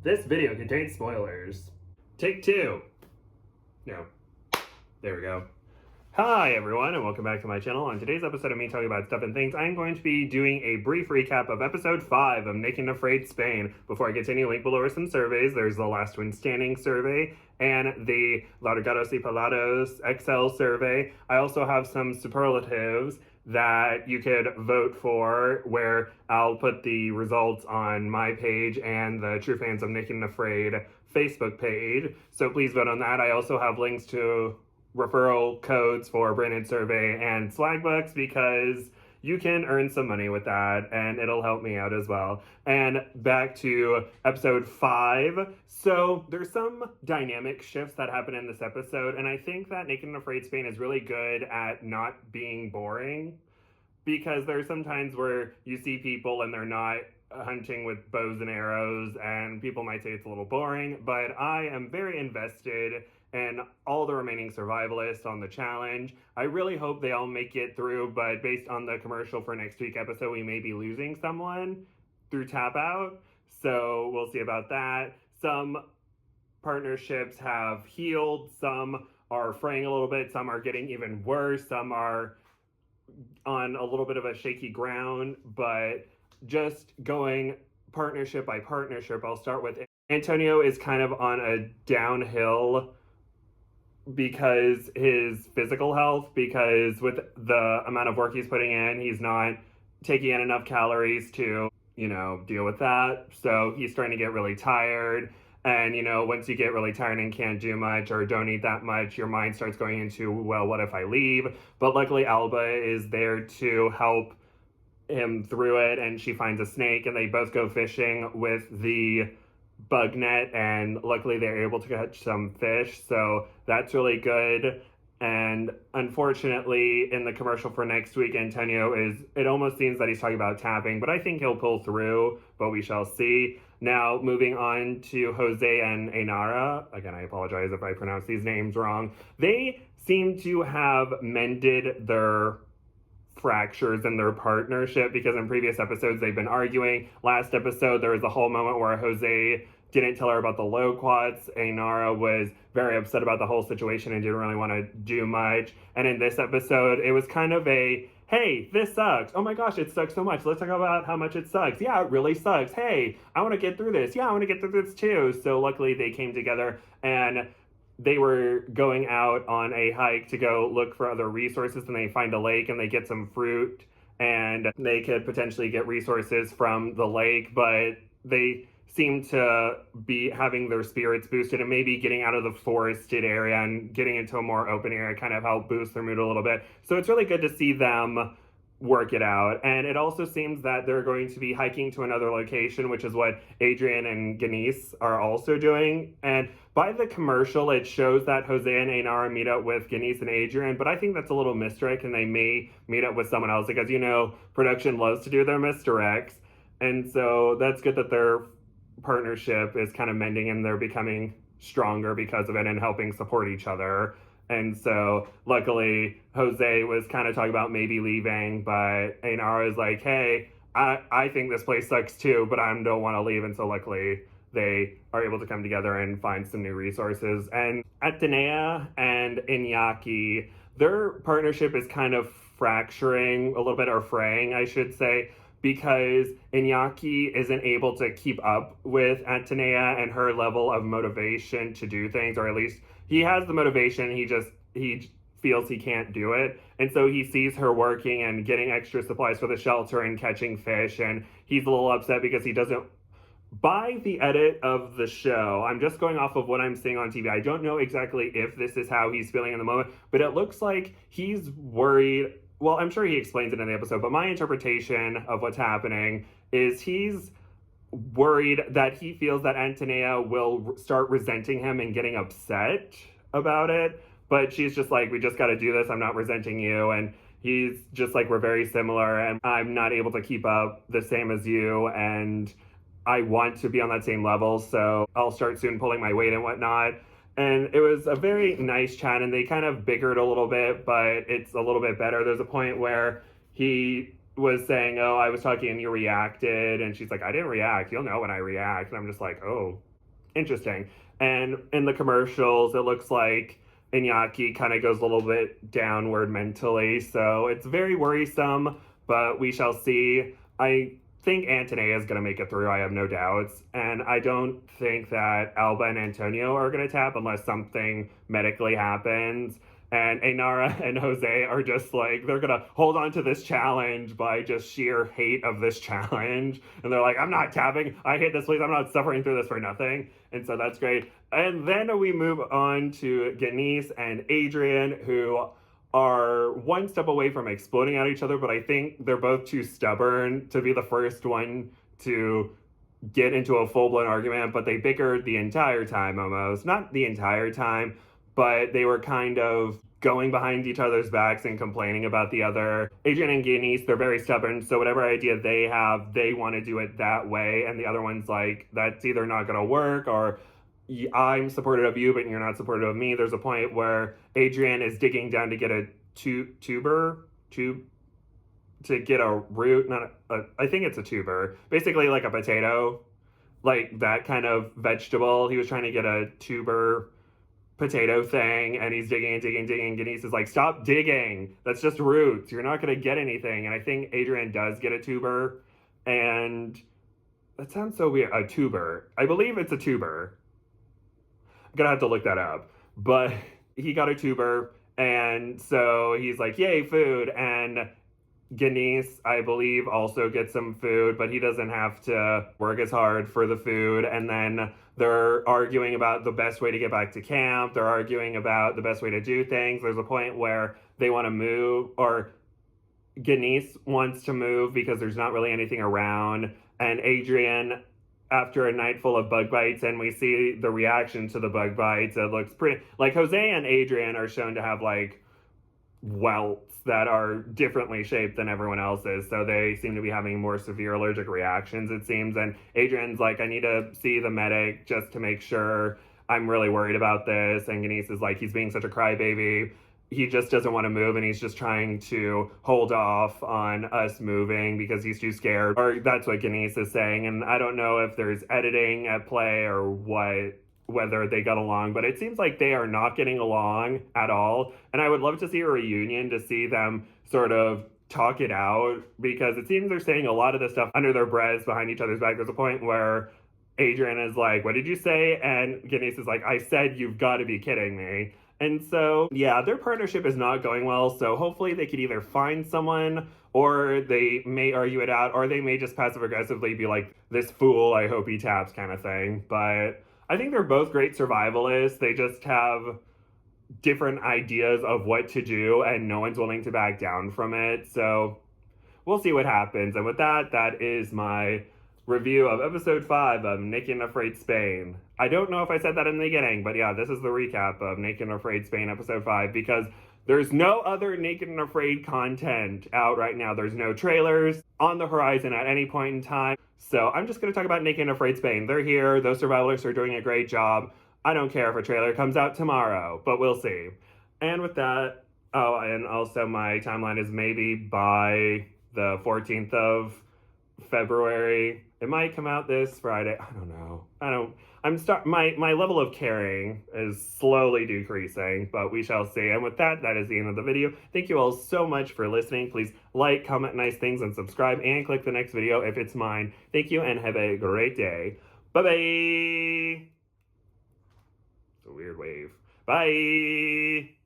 This video contains spoilers. Take two. No. There we go. Hi everyone and welcome back to my channel. On today's episode of me talking about stuff and things, I'm going to be doing a brief recap of episode 5 of Naked and Afraid Spain. Before I continue, link below are some surveys. There's the Last One Standing survey and the Largados y Pelados XL survey. I also have some superlatives that you could vote for, where I'll put the results on my page and the True Fans of Naked and Afraid Facebook page. So please vote on that. I also have links to referral codes for Branded Survey and Swagbucks because you can earn some money with that and it'll help me out as well. And back to episode 5. So there's some dynamic shifts that happen in this episode, and I think that Naked and Afraid Spain is really good at not being boring, because there's some times where you see people and they're not hunting with bows and arrows and people might say it's a little boring, but I am very invested and all the remaining survivalists on the challenge. I really hope they all make it through, but based on the commercial for next week's episode, we may be losing someone through tap out. So we'll see about that. Some partnerships have healed, some are fraying a little bit, some are getting even worse, some are on a little bit of a shaky ground, but just going partnership by partnership, I'll start with Antonio is kind of on a downhill because his physical health, because with the amount of work he's putting in, he's not taking in enough calories to, deal with that. So he's starting to get really tired. And, once you get really tired and can't do much or don't eat that much, your mind starts going into, well, what if I leave? But luckily, Alba is there to help him through it. And she finds a snake and they both go fishing with the bug net, and luckily they're able to catch some fish, so that's really good. And unfortunately, in the commercial for next week, Antonio it almost seems that he's talking about tapping, but I think he'll pull through, but we shall see. Now, moving on to Jose and Ainara. Again, I apologize if I pronounce these names wrong. They seem to have mended their fractures in their partnership, because in previous episodes they've been arguing. Last episode there was a whole moment where Jose didn't tell her about the loquats. Ainara was very upset about the whole situation and didn't really want to do much. And in this episode it was kind of a, hey, this sucks. Oh my gosh, it sucks so much. Let's talk about how much it sucks. Yeah, it really sucks. Hey, I want to get through this. Yeah, I want to get through this too. So luckily they came together and they were going out on a hike to go look for other resources, and they find a lake and they get some fruit and they could potentially get resources from the lake, but they seem to be having their spirits boosted, and maybe getting out of the forested area and getting into a more open area kind of help boost their mood a little bit. So it's really good to see them work it out. And it also seems that they're going to be hiking to another location, which is what Adrian and Ganise are also doing. And by the commercial, it shows that Jose and Ainara meet up with Ganise and Adrian, but I think that's a little misdirect, and they may meet up with someone else, because production loves to do their misdirects. And so that's good that their partnership is kind of mending and they're becoming stronger because of it and helping support each other. And so luckily Jose was kind of talking about maybe leaving, but Ainara is like, hey, I think this place sucks too, but I don't want to leave. And so luckily they are able to come together and find some new resources. And Atenea and Iñaki, their partnership is kind of fracturing a little bit, or fraying, I should say, because Iñaki isn't able to keep up with Atenea and her level of motivation to do things, or at least he has the motivation, he feels he can't do it. And so he sees her working and getting extra supplies for the shelter and catching fish, and he's a little upset because he doesn't. By the edit of the show, I'm just going off of what I'm seeing on TV. I don't know exactly if this is how he's feeling in the moment, but it looks like he's worried. Well, I'm sure he explains it in the episode, but my interpretation of what's happening is he's worried that he feels that Antonea will start resenting him and getting upset about it. But she's just like, we just got to do this. I'm not resenting you. And he's just like, we're very similar and I'm not able to keep up the same as you. And I want to be on that same level. So I'll start soon pulling my weight and whatnot. And it was a very nice chat, and they kind of bickered a little bit, but it's a little bit better. There's a point where he was saying, oh, I was talking and you reacted. And she's like, I didn't react. You'll know when I react. And I'm just like, oh, interesting. And in the commercials, it looks like Iñaki kind of goes a little bit downward mentally, so it's very worrisome, but we shall see. I think Antonea is going to make it through, I have no doubts, and I don't think that Alba and Antonio are going to tap unless something medically happens. And Ainara and Jose are just like, they're going to hold on to this challenge by just sheer hate of this challenge. And they're like, I'm not tapping. I hate this place. I'm not suffering through this for nothing. And so that's great. And then we move on to Denise and Adrian, who are one step away from exploding at each other, but I think they're both too stubborn to be the first one to get into a full-blown argument, but they bickered the entire time almost. Not the entire time, but they were kind of going behind each other's backs and complaining about the other. Adrian and Denise, they're very stubborn, so whatever idea they have, they want to do it that way, and the other one's like, that's either not going to work, or I'm supportive of you, but you're not supportive of me. There's a point where Adrian is digging down to get a tuber, to get a root, I think it's a tuber, basically like a potato, like that kind of vegetable. He was trying to get a tuber potato thing, and he's digging and digging and digging. Denise is like, stop digging, that's just roots, you're not going to get anything. And I think Adrian does get a tuber, and that sounds so weird. A tuber, I believe it's a tuber. I'm gonna have to look that up, but he got a tuber, and so he's like, yay, food. And Denise, I believe, also gets some food, but he doesn't have to work as hard for the food. And then they're arguing about the best way to get back to camp. They're arguing about the best way to do things. There's a point where they want to move, or Denise wants to move because there's not really anything around. And Adrian, after a night full of bug bites, and we see the reaction to the bug bites, it looks pretty, like Jose and Adrian are shown to have like welts that are differently shaped than everyone else's, so they seem to be having more severe allergic reactions, it seems. And Adrian's like, I need to see the medic just to make sure, I'm really worried about this. And Denise is like, he's being such a crybaby, he just doesn't want to move, and he's just trying to hold off on us moving because he's too scared, or that's what Denise is saying. And I don't know if there's editing at play or what, whether they got along, but it seems like they are not getting along at all. And I would love to see a reunion to see them sort of talk it out, because it seems they're saying a lot of this stuff under their breaths behind each other's back. There's a point where Adrian is like, what did you say? And Denise is like, I said, you've got to be kidding me. And so, yeah, their partnership is not going well, so hopefully they could either find someone, or they may argue it out, or they may just passive-aggressively be like, this fool, I hope he taps kind of thing. But I think they're both great survivalists. They just have different ideas of what to do, and no one's willing to back down from it. So we'll see what happens. And with that, that is my review of episode 5 of Naked and Afraid Spain. I don't know if I said that in the beginning, but yeah, this is the recap of Naked and Afraid Spain episode 5, because there's no other Naked and Afraid content out right now. There's no trailers on the horizon at any point in time. So I'm just going to talk about Naked and Afraid Spain. They're here. Those survivalists are doing a great job. I don't care if a trailer comes out tomorrow, but we'll see. And with that, oh, and also my timeline is maybe by the 14th of February. It might come out this Friday. I don't know. My level of caring is slowly decreasing, but we shall see. And with that, that is the end of the video. Thank you all so much for listening. Please like, comment nice things, and subscribe, and click the next video if it's mine. Thank you, and have a great day. Bye-bye. It's a weird wave. Bye.